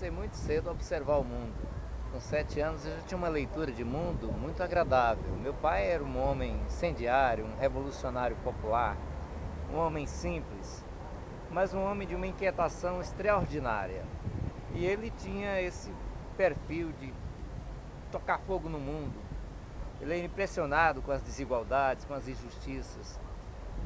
comecei muito cedo a observar o mundo. Com 7 anos eu já tinha uma leitura de mundo muito agradável. Meu pai era um homem incendiário, um revolucionário popular, um homem simples, mas um homem de uma inquietação extraordinária. E ele tinha esse perfil de tocar fogo no mundo. Ele era impressionado com as desigualdades, com as injustiças.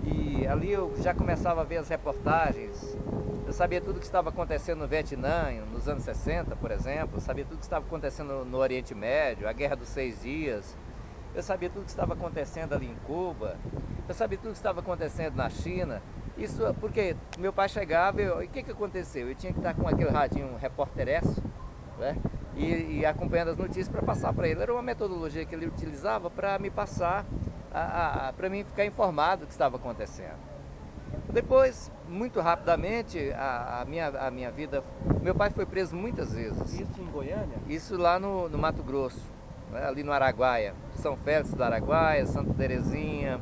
E ali eu já começava a ver as reportagens. Eu sabia tudo o que estava acontecendo no Vietnã, nos anos 60, por exemplo. Eu sabia tudo o que estava acontecendo no Oriente Médio, a Guerra dos 6 Dias. Eu sabia tudo o que estava acontecendo ali em Cuba. Eu sabia tudo o que estava acontecendo na China. Isso porque meu pai chegava e o que aconteceu? Eu tinha que estar com aquele radinho repórteresso, né? E acompanhando as notícias para passar para ele. Era uma metodologia que ele utilizava para me passar, para mim ficar informado do que estava acontecendo. Depois, muito rapidamente, a minha vida... Meu pai foi preso muitas vezes. Isso em Goiânia? Isso lá no Mato Grosso, né? Ali no Araguaia. São Félix do Araguaia, Santa Terezinha,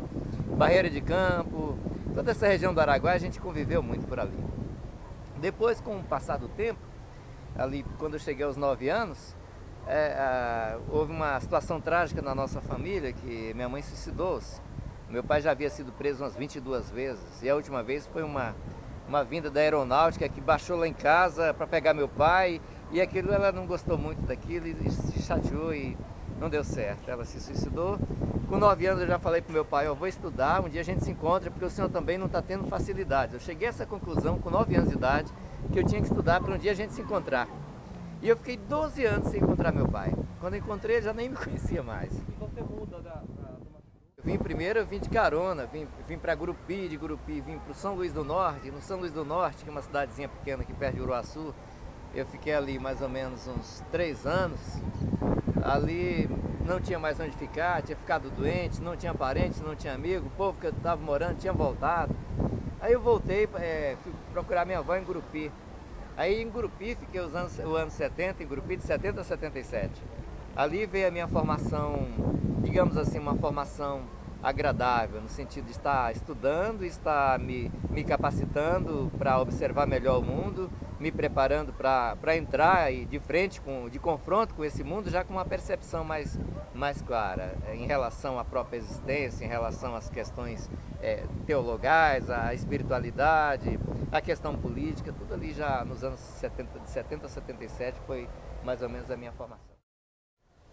Barreira de Campo. Toda essa região do Araguaia a gente conviveu muito por ali. Depois, com o passar do tempo, ali quando eu cheguei aos 9 anos, houve uma situação trágica na nossa família, que minha mãe suicidou-se. Meu pai já havia sido preso umas 22 vezes, e a última vez foi uma vinda da aeronáutica que baixou lá em casa para pegar meu pai, e aquilo ela não gostou muito daquilo e se chateou e não deu certo. Ela se suicidou. Com 9 anos eu já falei para meu pai, eu vou estudar, um dia a gente se encontra, porque o senhor também não está tendo facilidade. Eu cheguei a essa conclusão com 9 anos de idade, que eu tinha que estudar para um dia a gente se encontrar. E eu fiquei 12 anos sem encontrar meu pai. Quando eu encontrei, ele já nem me conhecia mais. E você muda do Mato Grosso? Eu vim de carona, vim para Gurupi, de Gurupi vim para o São Luís do Norte. No São Luís do Norte, que é uma cidadezinha pequena aqui perto de Uruaçu, eu fiquei ali mais ou menos uns 3 anos. Ali não tinha mais onde ficar, tinha ficado doente, não tinha parentes, não tinha amigo, o povo que eu estava morando tinha voltado. Aí eu voltei, fui procurar minha avó em Gurupi. Aí em Gurupi fiquei o ano 70, em Gurupi de 70 a 77. Ali veio a minha formação, digamos assim, uma formação agradável, no sentido de estar estudando, estar me capacitando para observar melhor o mundo, me preparando para entrar de frente, de confronto com esse mundo, já com uma percepção mais clara em relação à própria existência, em relação às questões teologais, à espiritualidade, à questão política, tudo ali já nos anos 70, de 70 a 77 foi mais ou menos a minha formação.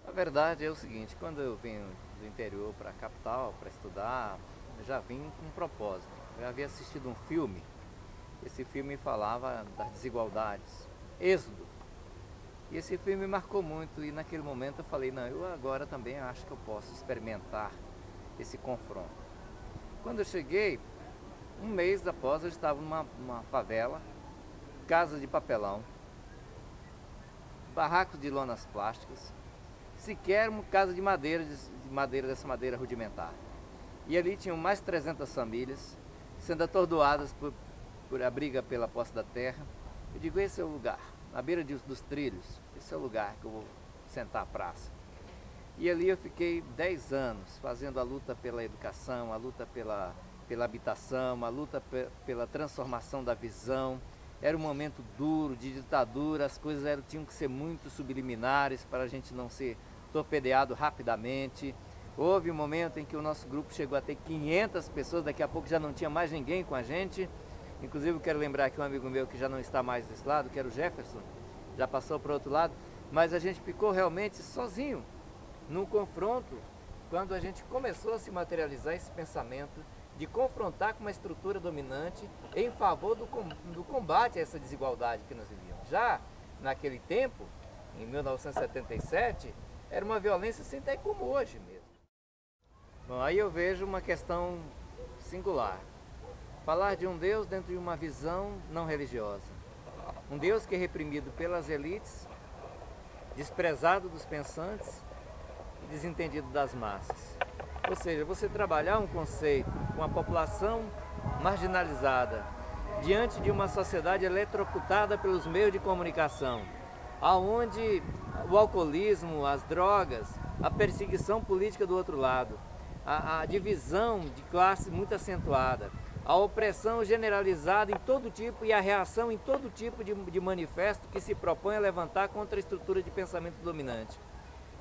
A verdade é o seguinte, quando eu venho do interior para a capital para estudar, eu já vim com um propósito. Eu havia assistido um filme, esse filme falava das desigualdades, Êxodo. E esse filme me marcou muito e naquele momento eu falei, não, eu agora também acho que eu posso experimentar esse confronto. Quando eu cheguei, um mês após eu estava numa favela, casa de papelão, barracos de lonas plásticas, sequer uma casa de madeira, dessa madeira rudimentar. E ali tinham mais de 300 famílias, sendo atordoadas por a briga pela posse da terra. Eu digo, esse é o lugar, na beira dos trilhos, esse é o lugar que eu vou sentar a praça. E ali eu fiquei 10 anos fazendo a luta pela educação, a luta pela habitação, a luta pela transformação da visão. Era um momento duro, de ditadura, as coisas tinham que ser muito subliminares para a gente não ser torpedeado rapidamente. Houve um momento em que o nosso grupo chegou a ter 500 pessoas, daqui a pouco já não tinha mais ninguém com a gente. Inclusive eu quero lembrar aqui um amigo meu que já não está mais desse lado, que era o Jefferson, já passou para o outro lado, mas a gente ficou realmente sozinho num confronto quando a gente começou a se materializar esse pensamento de confrontar com uma estrutura dominante em favor do combate a essa desigualdade que nós vivíamos. Já naquele tempo, em 1977, era uma violência sem ter como hoje mesmo. Bom, aí eu vejo uma questão singular. Falar de um Deus dentro de uma visão não religiosa. Um Deus que é reprimido pelas elites, desprezado dos pensantes e desentendido das massas. Ou seja, você trabalhar um conceito com a população marginalizada diante de uma sociedade eletrocutada pelos meios de comunicação, aonde o alcoolismo, as drogas, a perseguição política do outro lado, a divisão de classe muito acentuada, a opressão generalizada em todo tipo e a reação em todo tipo de manifesto que se propõe a levantar contra a estrutura de pensamento dominante.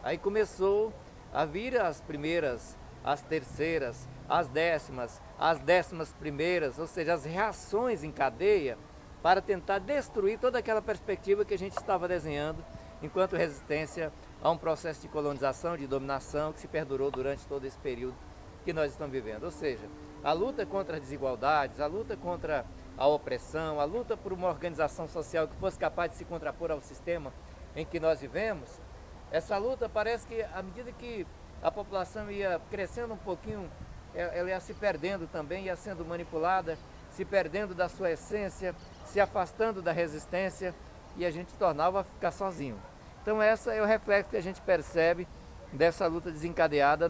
Aí começou a vir as primeiras, as terceiras, as 11ª, ou seja, as reações em cadeia para tentar destruir toda aquela perspectiva que a gente estava desenhando enquanto resistência a um processo de colonização, de dominação que se perdurou durante todo esse período que nós estamos vivendo. Ou seja, a luta contra as desigualdades, a luta contra a opressão, a luta por uma organização social que fosse capaz de se contrapor ao sistema em que nós vivemos, essa luta parece que à medida que a população ia crescendo um pouquinho, ela ia se perdendo também, ia sendo manipulada, se perdendo da sua essência, se afastando da resistência e a gente tornava a ficar sozinho. Então esse é o reflexo que a gente percebe dessa luta desencadeada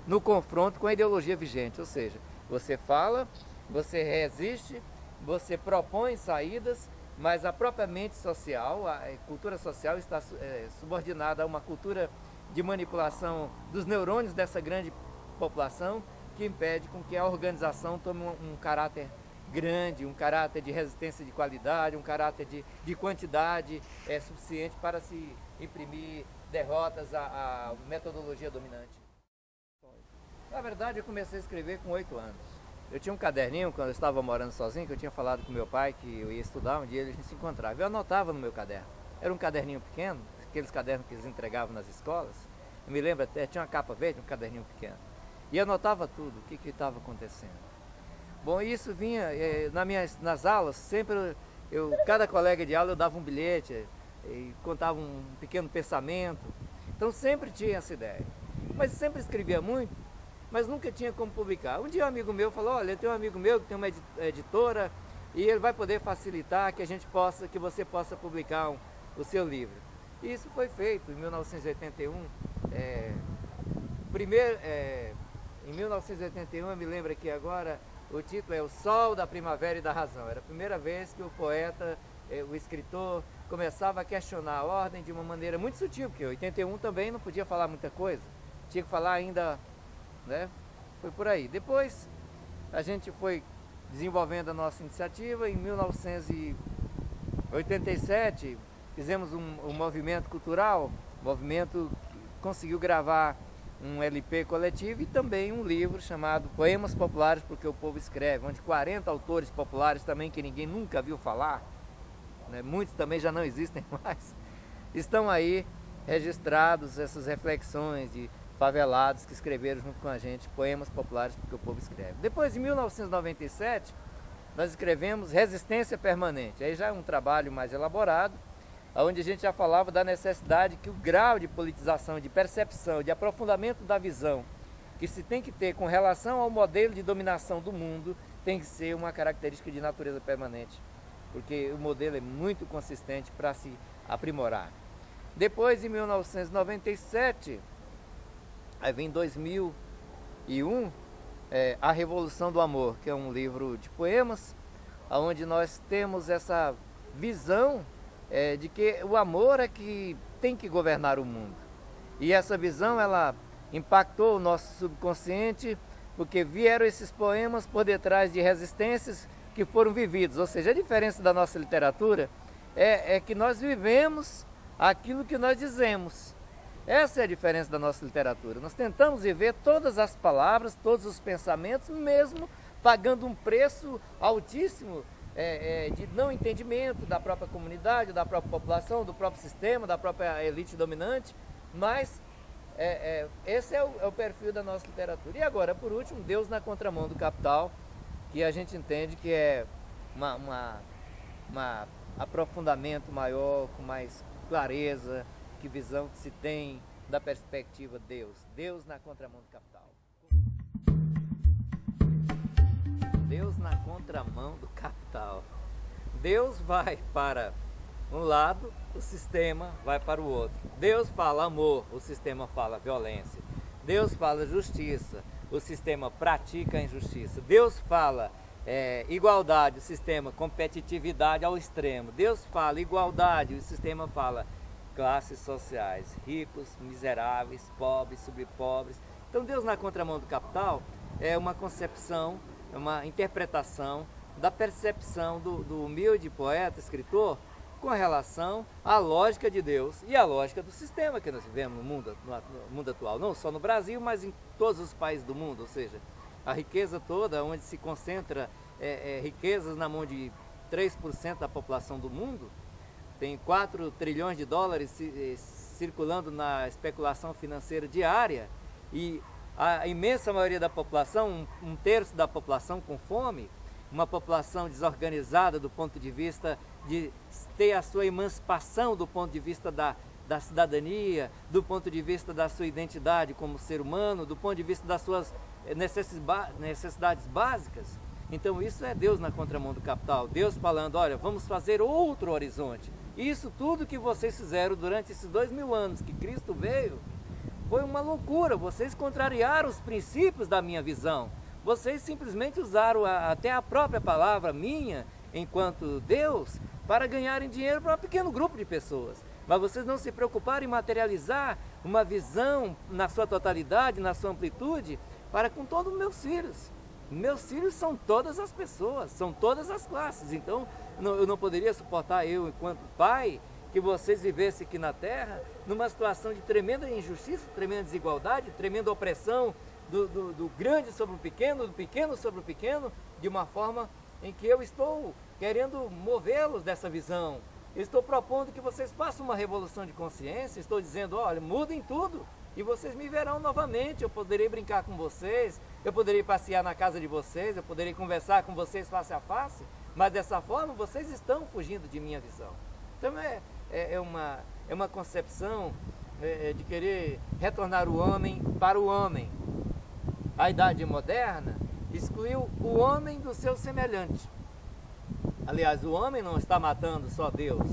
no confronto com a ideologia vigente, ou seja, você fala, você resiste, você propõe saídas, mas a própria mente social, a cultura social está subordinada a uma cultura de manipulação dos neurônios dessa grande população que impede com que a organização tome um caráter grande, um caráter de resistência de qualidade, um caráter de quantidade suficiente para se imprimir derrotas à metodologia dominante. Na verdade, eu comecei a escrever com 8 anos. Eu tinha um caderninho, quando eu estava morando sozinho, que eu tinha falado com meu pai que eu ia estudar, um dia a gente se encontrava. Eu anotava no meu caderno. Era um caderninho pequeno, aqueles cadernos que eles entregavam nas escolas. Eu me lembro até, tinha uma capa verde, um caderninho pequeno. E anotava tudo, o que estava acontecendo. Bom, isso vinha, nas aulas, sempre, cada colega de aula eu dava um bilhete, e contava um pequeno pensamento. Então sempre tinha essa ideia. Mas sempre escrevia muito, mas nunca tinha como publicar. Um dia um amigo meu falou, olha, eu tenho um amigo meu que tem uma editora e ele vai poder facilitar que você possa publicar o seu livro. E isso foi feito em 1981. Em 1981, eu me lembro aqui agora, o título é O Sol da Primavera e da Razão. Era a primeira vez que o poeta, o escritor, começava a questionar a ordem de uma maneira muito sutil, porque em 81 também não podia falar muita coisa. Tinha que falar ainda, né? Foi por aí. Depois, a gente foi desenvolvendo a nossa iniciativa. Em 1987, fizemos um movimento cultural, movimento que conseguiu gravar um LP coletivo e também um livro chamado Poemas Populares porque o Povo Escreve, onde 40 autores populares também que ninguém nunca viu falar, né? Muitos também já não existem mais, estão aí registrados essas reflexões de favelados que escreveram junto com a gente Poemas Populares porque o Povo Escreve. Depois, em 1997, nós escrevemos Resistência Permanente, aí já é um trabalho mais elaborado, onde a gente já falava da necessidade que o grau de politização, de percepção, de aprofundamento da visão que se tem que ter com relação ao modelo de dominação do mundo tem que ser uma característica de natureza permanente, porque o modelo é muito consistente para se aprimorar. Depois, em 1997, aí vem 2001, A Revolução do Amor, que é um livro de poemas, onde nós temos essa visão de que o amor é que tem que governar o mundo. E essa visão, ela impactou o nosso subconsciente, porque vieram esses poemas por detrás de resistências que foram vividas. Ou seja, a diferença da nossa literatura é que nós vivemos aquilo que nós dizemos. Essa é a diferença da nossa literatura. Nós tentamos viver todas as palavras, todos os pensamentos, mesmo pagando um preço altíssimo de não entendimento da própria comunidade, da própria população, do próprio sistema, da própria elite dominante, mas esse é o perfil da nossa literatura. E agora, por último, Deus na Contramão do Capital, que a gente entende que é um aprofundamento maior, com mais clareza, que visão que se tem da perspectiva Deus na contramão do capital. Deus na contramão do capital. Deus vai para um lado, o sistema vai para o outro. Deus fala amor, o sistema fala violência. Deus fala justiça, o sistema pratica a injustiça. Deus fala igualdade, o sistema competitividade ao extremo. Deus fala igualdade, o sistema fala classes sociais, ricos, miseráveis, pobres, subpobres. Então Deus na contramão do capital é uma concepção uma interpretação da percepção do humilde poeta, escritor, com relação à lógica de Deus e à lógica do sistema que nós vivemos no mundo atual, não só no Brasil, mas em todos os países do mundo, ou seja, a riqueza toda, onde se concentra riquezas na mão de 3% da população do mundo, tem 4 trilhões de dólares circulando na especulação financeira diária, e a imensa maioria da população, um terço da população com fome, uma população desorganizada do ponto de vista de ter a sua emancipação do ponto de vista da cidadania, do ponto de vista da sua identidade como ser humano, do ponto de vista das suas necessidades básicas. Então isso é Deus na contramão do capital, Deus falando, olha, vamos fazer outro horizonte. Isso tudo que vocês fizeram durante esses 2000 anos que Cristo veio, foi uma loucura, vocês contrariaram os princípios da minha visão. Vocês simplesmente usaram até a própria palavra minha, enquanto Deus, para ganharem dinheiro para um pequeno grupo de pessoas. Mas vocês não se preocuparam em materializar uma visão na sua totalidade, na sua amplitude, para com todos os meus filhos. Meus filhos são todas as pessoas, são todas as classes. Então, eu não poderia suportar, eu, enquanto pai, que vocês vivessem aqui na Terra numa situação de tremenda injustiça, tremenda desigualdade, tremenda opressão, do grande sobre o pequeno, do pequeno sobre o pequeno, de uma forma em que eu estou querendo movê-los dessa visão. Eu estou propondo que vocês façam uma revolução de consciência, estou dizendo, olha, mudem tudo e vocês me verão novamente, eu poderei brincar com vocês, eu poderei passear na casa de vocês, eu poderei conversar com vocês face a face, mas dessa forma vocês estão fugindo de minha visão. Então é uma concepção de querer retornar o homem para o homem. A idade moderna excluiu o homem do seu semelhante. Aliás, o homem não está matando só Deus.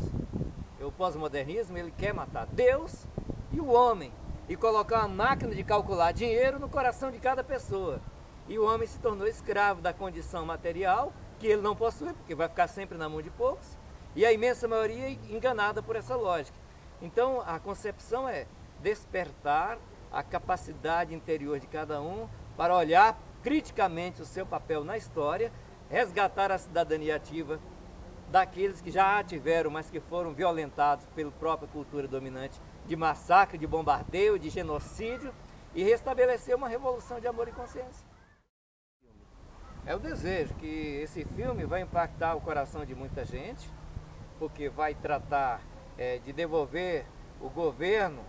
O pós-modernismo, ele quer matar Deus e o homem, e colocar uma máquina de calcular dinheiro no coração de cada pessoa. E o homem se tornou escravo da condição material, que ele não possui, porque vai ficar sempre na mão de poucos, e a imensa maioria enganada por essa lógica. Então, a concepção é despertar a capacidade interior de cada um para olhar criticamente o seu papel na história, resgatar a cidadania ativa daqueles que já a tiveram, mas que foram violentados pela própria cultura dominante, de massacre, de bombardeio, de genocídio, e restabelecer uma revolução de amor e consciência. É o desejo que esse filme vai impactar o coração de muita gente, porque vai tratar de devolver o governo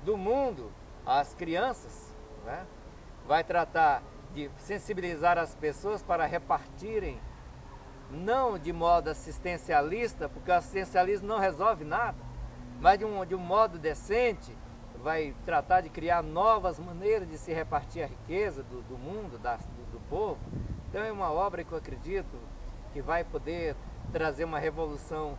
do mundo às crianças, né? Vai tratar de sensibilizar as pessoas para repartirem, não de modo assistencialista, porque o assistencialismo não resolve nada, mas de um modo decente, vai tratar de criar novas maneiras de se repartir a riqueza do mundo, do povo. Então é uma obra que eu acredito que vai poder trazer uma revolução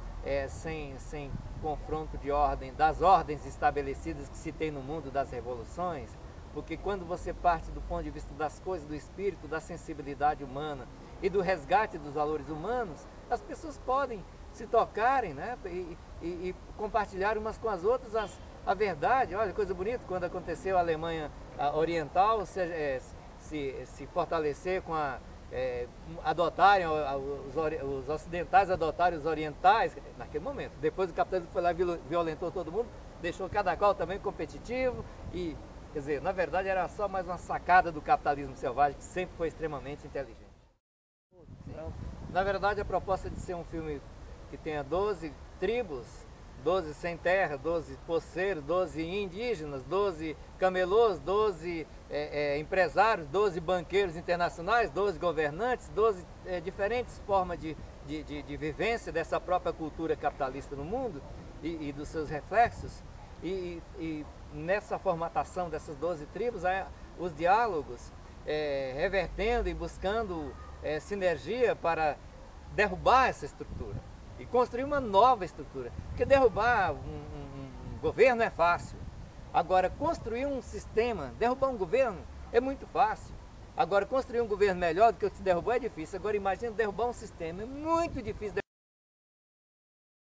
sem confronto de ordem, das ordens estabelecidas que se tem no mundo das revoluções, porque quando você parte do ponto de vista das coisas, do espírito, da sensibilidade humana e do resgate dos valores humanos, as pessoas podem se tocarem, né, e compartilhar umas com as outras a verdade. Olha, coisa bonita, quando aconteceu a Alemanha Oriental se fortalecer com adotarem, os ocidentais adotarem os orientais, naquele momento. Depois o capitalismo foi lá e violentou todo mundo, deixou cada qual também competitivo e, quer dizer, na verdade era só mais uma sacada do capitalismo selvagem, que sempre foi extremamente inteligente. Então, na verdade, a proposta de ser um filme que tenha 12 tribos, 12 sem terra, 12 poceiros, 12 indígenas, 12 camelôs, 12 empresários, 12 banqueiros internacionais, 12 governantes, 12 diferentes formas de vivência dessa própria cultura capitalista no mundo e dos seus reflexos. E nessa formatação dessas 12 tribos, os diálogos revertendo e buscando sinergia para derrubar essa estrutura e construir uma nova estrutura. Porque derrubar um governo é fácil. Agora, construir um sistema, derrubar um governo é muito fácil. Agora, construir um governo melhor do que o que se derrubou é difícil. Agora, imagina derrubar um sistema, é muito difícil.